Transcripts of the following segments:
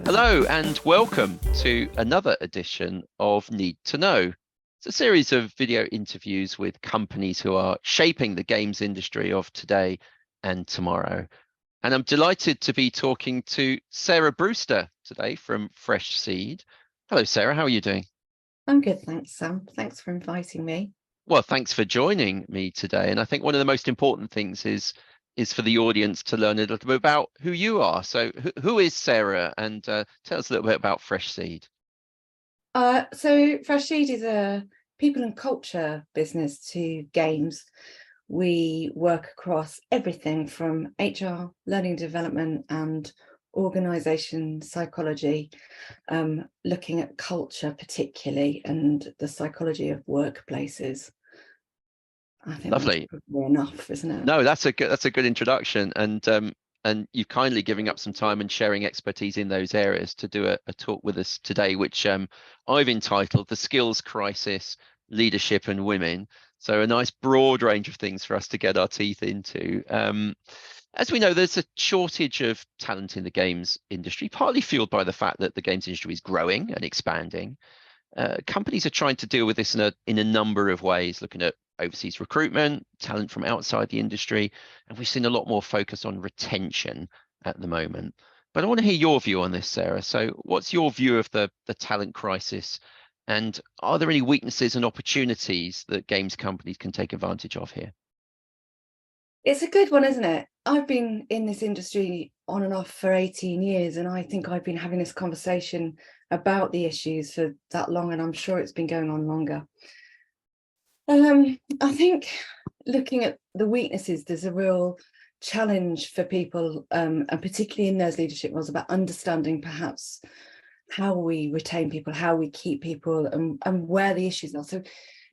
Hello and welcome to another edition of Need to Know. It's a series of video interviews with companies who are shaping the games industry of today and tomorrow. And I'm delighted to be talking to Sarah Brewster today from Fresh Seed. Hello, Sarah. How are you doing? I'm good, thanks, Sam. Thanks for inviting me. Well, thanks for joining me today. And I think one of the most important things is for the audience to learn a little bit about who you are. So who is Sarah? And tell us a little bit about Fresh Seed. So Fresh Seed is a people and culture business to games. We work across everything from HR, learning development, and organisation psychology, looking at culture particularly and the psychology of workplaces. I think that's Lovely. probably enough, isn't it? No, that's a good introduction, and you kindly giving up some time and sharing expertise in those areas to do a talk with us today, which I've entitled "The Skills Crisis: Leadership and Women." So a nice broad range of things for us to get our teeth into. As we know, there's a shortage of talent in the games industry, partly fueled by the fact that the games industry is growing and expanding. Companies are trying to deal with this in a number of ways, looking at overseas recruitment, talent from outside the industry, and we've seen a lot more focus on retention at the moment. But I want to hear your view on this, Sarah. So what's your view of the talent crisis, and are there any weaknesses and opportunities that games companies can take advantage of here? It's a good one, isn't it? I've been in this industry on and off for 18 years, and I think I've been having this conversation about the issues for that long, and I'm sure it's been going on longer. I think looking at the weaknesses, there's a real challenge for people, and particularly in those leadership roles, about understanding perhaps how we retain people, how we keep people, and where the issues are. So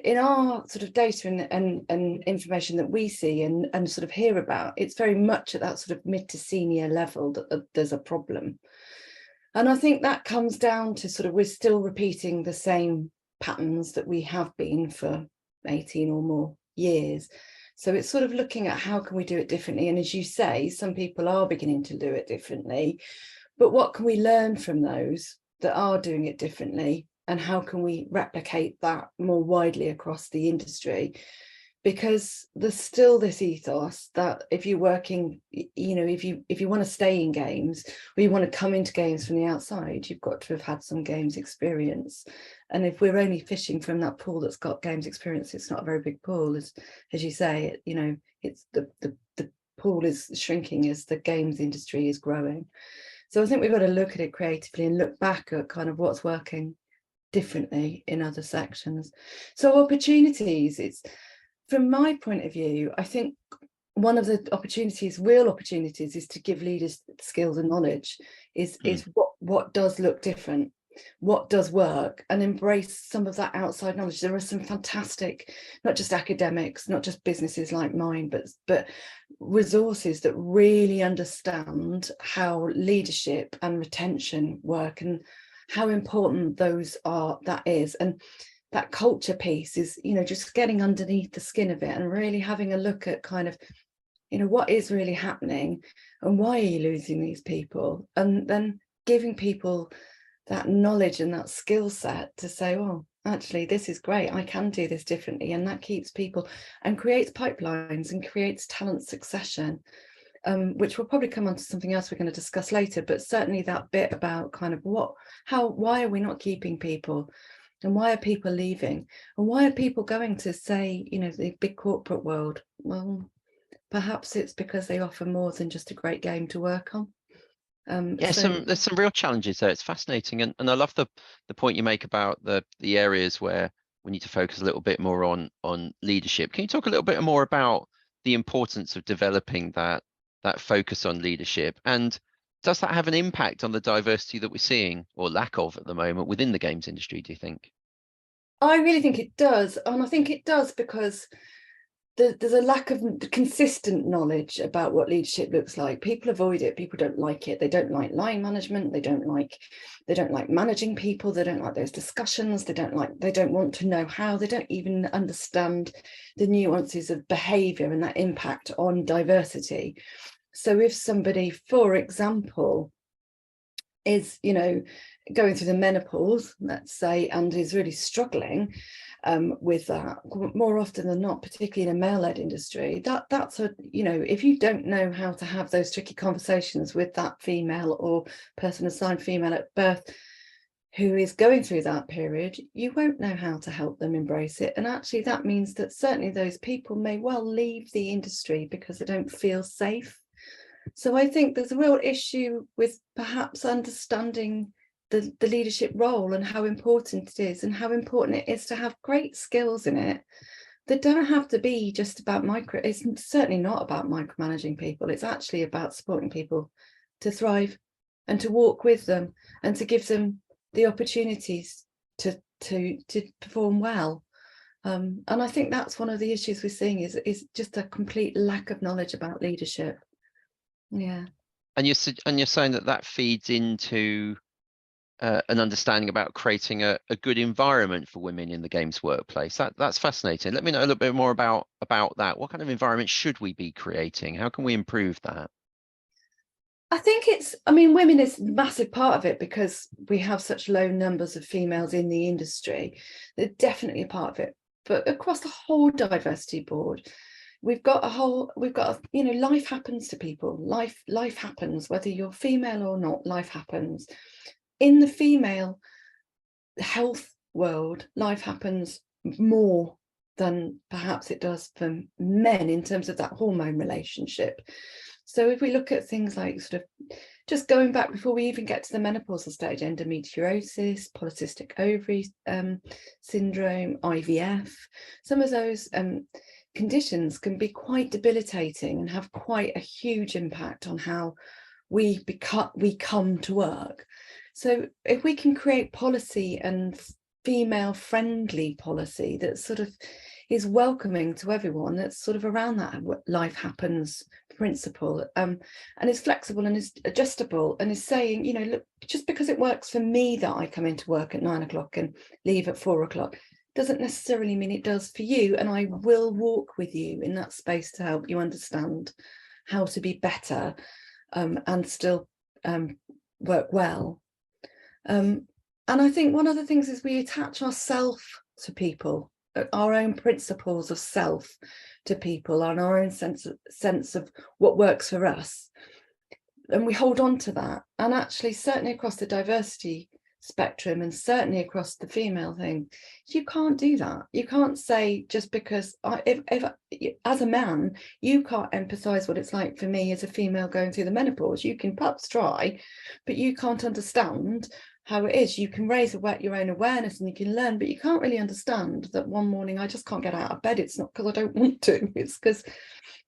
in our sort of data and information that we see and sort of hear about, it's very much at that sort of mid to senior level that there's a problem. And I think that comes down to sort of we're still repeating the same patterns that we have been for 18 or more years. So it's sort of looking at how can we do it differently. And as you say, some people are beginning to do it differently, but what can we learn from those that are doing it differently? And how can we replicate that more widely across the industry? Because there's still this ethos that if you're working, you know, if you want to stay in games, or you want to come into games from the outside, you've got to have had some games experience. And if we're only fishing from that pool that's got games experience, it's not a very big pool, as you say. You know, it's the pool is shrinking as the games industry is growing. So I think we've got to look at it creatively and look back at kind of what's working differently in other sections. So opportunities, it's from my point of view, I think one of the real opportunities is to give leaders skills and knowledge, is what does look different, what does work, and embrace some of that outside knowledge. There are some fantastic, not just academics, not just businesses like mine, but resources that really understand how leadership and retention work and how important that is. And that culture piece is, you know, just getting underneath the skin of it and really having a look at kind of, you know, what is really happening and why are you losing these people, and then giving people that knowledge and that skill set to say, oh, actually this is great, I can do this differently. And that keeps people and creates pipelines and creates talent succession, which will probably come on to something else we're going to discuss later. But certainly that bit about kind of why are we not keeping people, and why are people leaving, and why are people going to, say, you know, the big corporate world? Well, perhaps it's because they offer more than just a great game to work on. Yeah, there's some real challenges there. It's fascinating, and I love the point you make about the areas where we need to focus a little bit more on leadership. Can you talk a little bit more about the importance of developing that focus on leadership, and does that have an impact on the diversity that we're seeing, or lack of, at the moment within the games industry, do you think? I really think it does, and I think it does because there's a lack of consistent knowledge about what leadership looks like. People avoid it. People don't like it. They don't like line management. They don't like managing people. They don't like those discussions. They don't want to know how. They don't even understand the nuances of behavior and that impact on diversity. So if somebody, for example, is, you know, going through the menopause, let's say, and is really struggling with that more often than not, particularly in a male-led industry, that's a, you know, if you don't know how to have those tricky conversations with that female or person assigned female at birth who is going through that period, you won't know how to help them embrace it. And actually that means that certainly those people may well leave the industry because they don't feel safe. So I think there's a real issue with perhaps understanding the leadership role and how important it is, and how important it is to have great skills in it that don't have to be just about it's certainly not about micromanaging people. It's actually about supporting people to thrive and to walk with them and to give them the opportunities to perform well. And I think that's one of the issues we're seeing is just a complete lack of knowledge about leadership. Yeah. And you're saying that feeds into an understanding about creating a good environment for women in the games workplace. That's fascinating. Let me know a little bit more about that. What kind of environment should we be creating? How can we improve that? I think I mean, women is a massive part of it because we have such low numbers of females in the industry. They're definitely a part of it. But across the whole diversity board, we've got you know, life happens to people. Life happens, whether you're female or not, life happens. In the female health world, life happens more than perhaps it does for men in terms of that hormone relationship. So if we look at things like sort of just going back before we even get to the menopausal stage, endometriosis, polycystic ovary syndrome, IVF, some of those conditions can be quite debilitating and have quite a huge impact on how we come to work. So if we can create policy and female friendly policy that sort of is welcoming to everyone, that's sort of around that life happens principle, and is flexible and is adjustable, and is saying, you know, look, just because it works for me that I come into work at 9 o'clock and leave at 4 o'clock doesn't necessarily mean it does for you, and I will walk with you in that space to help you understand how to be better and still work well. And I think one of the things is we attach ourselves to people, our own principles of self to people, and our own sense of what works for us, and we hold on to that. And actually, certainly across the diversity spectrum, and certainly across the female thing, you can't do that. You can't say, just because if as a man you can't empathize what it's like for me as a female going through the menopause. You can perhaps try, but you can't understand how it is. You can raise your own awareness and you can learn, but you can't really understand that one morning I just can't get out of bed. It's not because I don't want to, it's because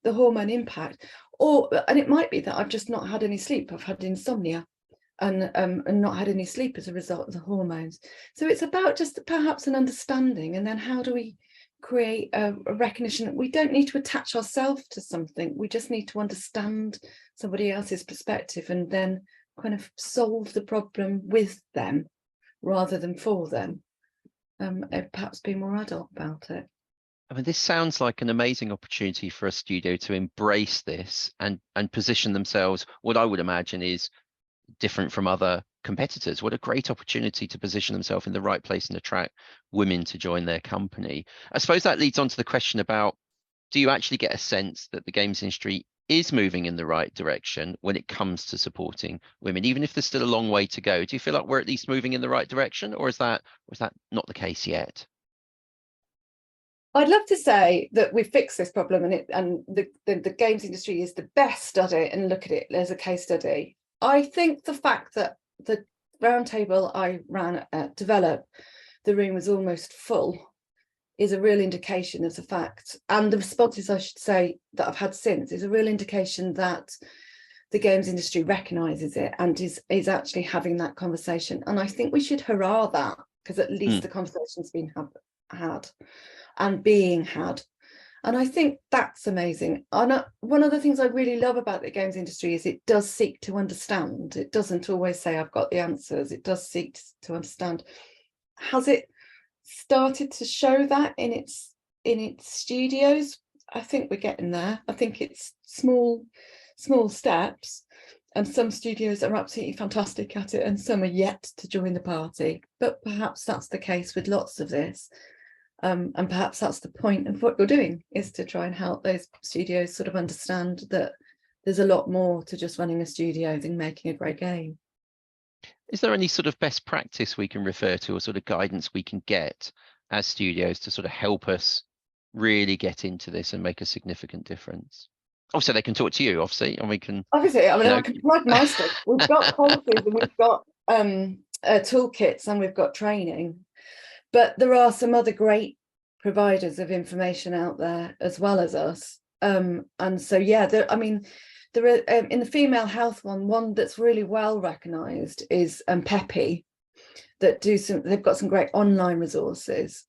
the hormone impact. And it might be that I've just not had any sleep. I've had insomnia and not had any sleep as a result of the hormones. So it's about just perhaps an understanding, and then how do we create a recognition that we don't need to attach ourselves to something. We just need to understand somebody else's perspective and then kind of solve the problem with them rather than for them, and perhaps be more adult about it. I mean, this sounds like an amazing opportunity for a studio to embrace this and position themselves, what I would imagine is different from other competitors. What a great opportunity to position themselves in the right place and attract women to join their company. I suppose that leads on to the question about, do you actually get a sense that the games industry is moving in the right direction when it comes to supporting women, even if there's still a long way to go? Do you feel like we're at least moving in the right direction, or is that not the case yet? I'd love to say that we've fixed this problem and the games industry is the best at it and look at it as a case study. I think the fact that the roundtable I ran at Develop, the room was almost full, is a real indication of the fact, and the responses, I should say, that I've had since, is a real indication that the games industry recognises it and is actually having that conversation. And I think we should hurrah that, because at least the conversation's been had and being had. And I think that's amazing. And one of the things I really love about the games industry is it does seek to understand. It doesn't always say, I've got the answers. It does seek to understand. Has it started to show that in its studios? I think we're getting there. I think it's small steps. And some studios are absolutely fantastic at it, and some are yet to join the party. But perhaps that's the case with lots of this. And perhaps that's the point of what you're doing, is to try and help those studios sort of understand that there's a lot more to just running a studio than making a great game. Is there any sort of best practice we can refer to, or sort of guidance we can get as studios to sort of help us really get into this and make a significant difference? Also, they can talk to you, obviously, and we can. Obviously, I mean, You know, I can plug my stuff. We've got policies and we've got toolkits and we've got training, but there are some other great providers of information out there as well as us. And so, yeah, I mean, there are in the female health one that's really well recognised is Peppy, that they've got some great online resources.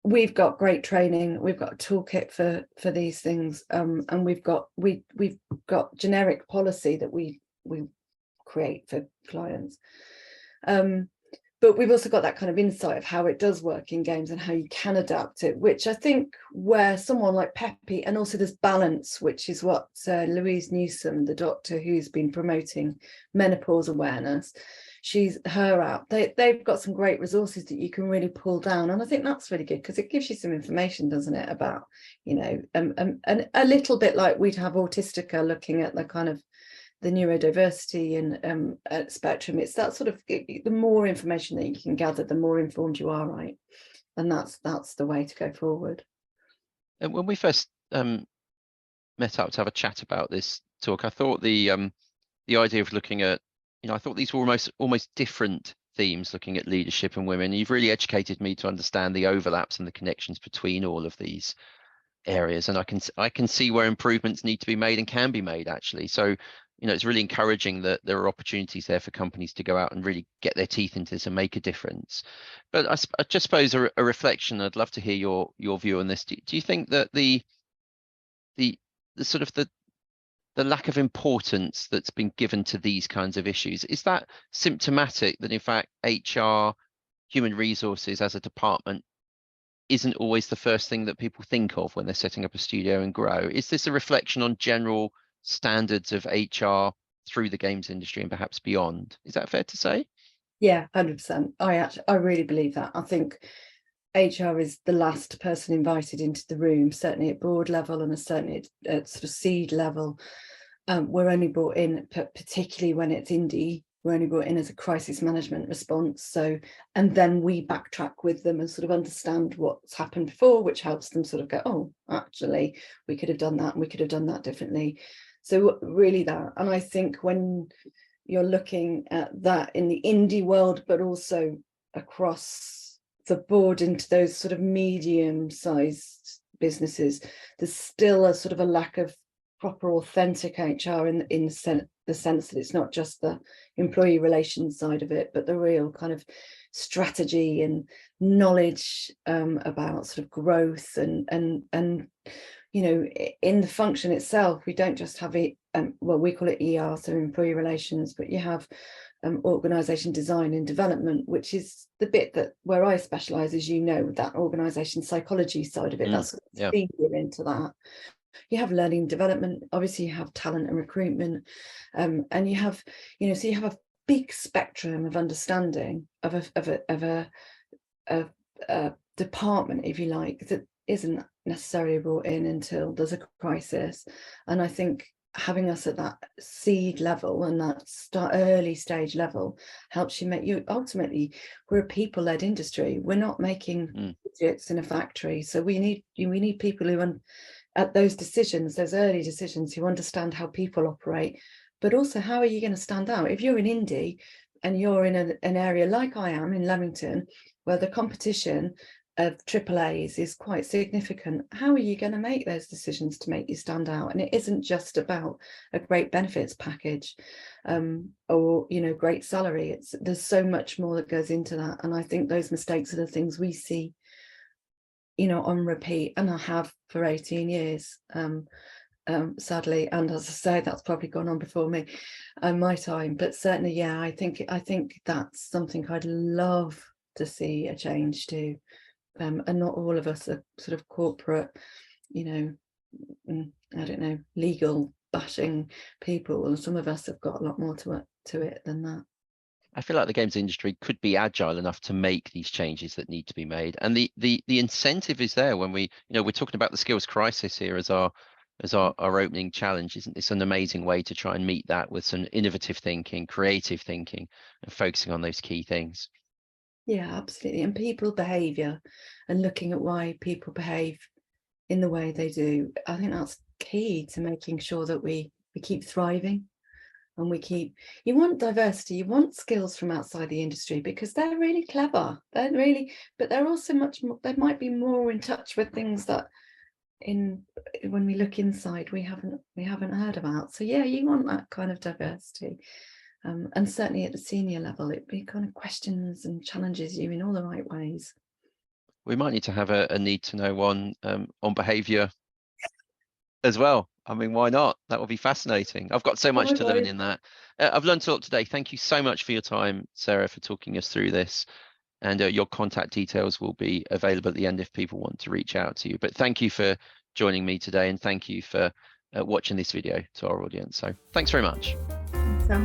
We've got great training, we've got a toolkit for these things, and we've got generic policy that we create for clients. But we've also got that kind of insight of how it does work in games and how you can adapt it, which I think where someone like Peppy, and also there's Balance, which is what Louise Newsom, the doctor who's been promoting menopause awareness, her app, they've got some great resources that you can really pull down. And I think that's really good because it gives you some information, doesn't it, about, you know, and a little bit like we'd have Autistica looking at the kind of the neurodiversity and spectrum. It's that sort of, the more information that you can gather, the more informed you are, right? And that's the way to go forward. And when we first met up to have a chat about this talk, I thought the idea of looking at, you know, I thought these were almost different themes, looking at leadership and women. You've really educated me to understand the overlaps and the connections between all of these areas, and I can see where improvements need to be made and can be made, actually. So, you know, it's really encouraging that there are opportunities there for companies to go out and really get their teeth into this and make a difference. But I just suppose a reflection, I'd love to hear your view on this. Do you think that the sort of the lack of importance that's been given to these kinds of issues, is that symptomatic that in fact HR, human resources as a department, isn't always the first thing that people think of when they're setting up a studio and grow? Is this a reflection on general standards of HR through the games industry and perhaps beyond? Is that fair to say? Yeah, 100%. I really believe that. I think HR is the last person invited into the room, certainly at board level and certainly at sort of seed level. We're only brought in, particularly when it's indie, we're only brought in as a crisis management response. So, and then we backtrack with them and sort of understand what's happened before, which helps them sort of go, oh, actually, we could have done that and we could have done that differently. So really that, and I think when you're looking at that in the indie world, but also across the board into those sort of medium-sized businesses, there's still a sort of a lack of proper authentic HR in the sense that it's not just the employee relations side of it, but the real kind of strategy and knowledge about sort of growth and you know, in the function itself, we don't just have it, well, we call it ER, so employee relations, but you have organisation design and development, which is the bit that where I specialise, as you know, that organisation psychology side of it. That's Yeah. feeding into that. You have learning and development, obviously you have talent and recruitment, and you have, you know, so you have a big spectrum of understanding of a department, if you like, that isn't necessarily brought in until there's a crisis. And I think having us at that seed level and that early stage level helps you make you, ultimately we're a people-led industry, we're not making widgets in a factory, so we need people who at those decisions, those early decisions, who understand how people operate, but also how are you going to stand out if you're in indie and you're in an area like I am in Leamington, where the competition of AAAs is quite significant. How are you going to make those decisions to make you stand out? And it isn't just about a great benefits package or, you know, great salary. There's so much more that goes into that. And I think those mistakes are the things we see, you know, on repeat, and I have for 18 years, sadly. And as I say, that's probably gone on before me and my time. But certainly, yeah, I think that's something I'd love to see a change to. And not all of us are sort of corporate, you know, I don't know, legal bashing people, and some of us have got a lot more to it than that. I feel like the games industry could be agile enough to make these changes that need to be made, and the incentive is there when we, we're talking about the skills crisis here as our opening challenge. Isn't this an amazing way to try and meet that with some innovative thinking, creative thinking, and focusing on those key things? Yeah, absolutely. And people behavior, and looking at why people behave in the way they do, I think that's key to making sure that we keep thriving. And you want diversity, you want skills from outside the industry, because they're really clever, but they're also much more, they might be more in touch with things that when we look inside we haven't heard about. So yeah, you want that kind of diversity, and certainly at the senior level it kind of questions and challenges you in all the right ways. We might need to have a need to know one on behavior as well. I mean, why not? That will be fascinating. I've got so much to learn in that. I've learned a lot today. Thank you so much for your time, Sarah, for talking us through this. And your contact details will be available at the end if people want to reach out to you. But thank you for joining me today, and thank you for watching this video to our audience. So thanks very much. So